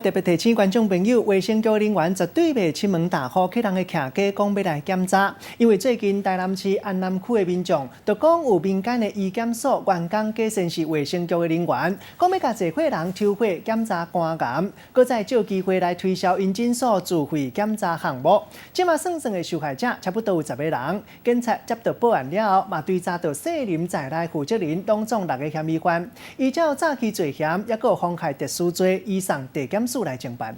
特别提醒观众朋友，卫生局人员绝对袂出门大户去人的徛家讲要来检查，因为最近台南市安南区的民众就讲有民间的医检所员工假称是卫生局的人员，讲要甲坐伙人抽血检查肝癌，搁再借机会来推销因诊所自费检查项目。即马算算的受害者差不多有10个人，警察接到报案了后，嘛对查到涉林在内负责人当中6个嫌疑犯，依照早期罪嫌，也有妨害特殊罪，移送地检署来侦办。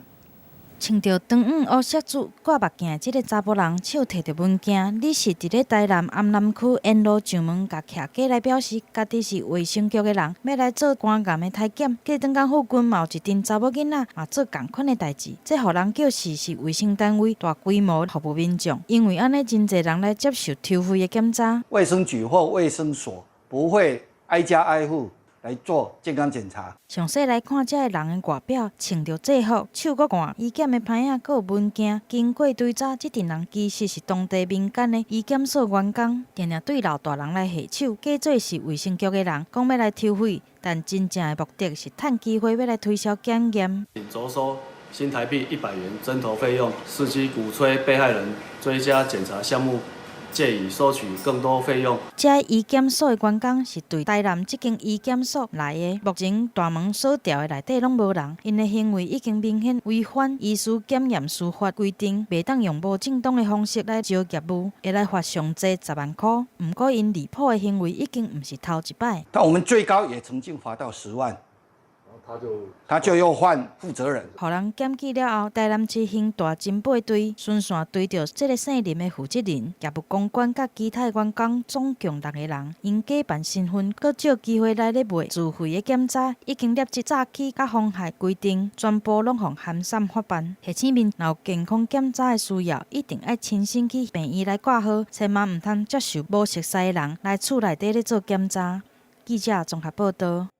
穿着长黄黑色子、挂目镜，这个查甫人手摕着物件，你是伫咧台南安南区沿路上门甲徛家来表示，家己是卫生局的人，要来做肝癌的体检。过转工附近嘛有一阵查某囡仔嘛做同款的代志，这互人叫是卫生单位大规模服务民众，因为安尼真侪人来接受抽血的检查。卫生局或卫生所不会挨家挨户来做健康检查。详细来看这个人的外表，穿着制服，手搁汗，医检的牌仔，搁有文件。经过追查，这阵人其实是当地民间的医检所员工，定定对老大人来下手，假做是卫生局的人，讲要来抽血，但真正的目的是趁机会要来推销检验。着收新台币100元针头费用，伺机鼓吹被害人追加检查项目，借以收取更多费用。这医检所的员工是对台南这间医检所来的，目前大门锁掉的内底拢无人，因的行为已经明显违反医师检验司法规定，袂当用无正当的方式来招业务，会来罚上济10万块。不过因离谱的行为已经不是头一摆。但我们最高也曾经罚到10万。他就又换负责人。互人检举了后，台南市刑大侦备队顺线追到这个姓林的负责人，业务公关甲其他员工总共6个人，因假扮身份，搁借机会来咧卖自费的检查，已经列即诈欺甲妨害规定，全部拢互函散法办。提醒民若有健康检查的需要，一定要亲身去病院来挂号，千万唔通接受无熟悉的人来厝内底咧做检查。记者综合报道。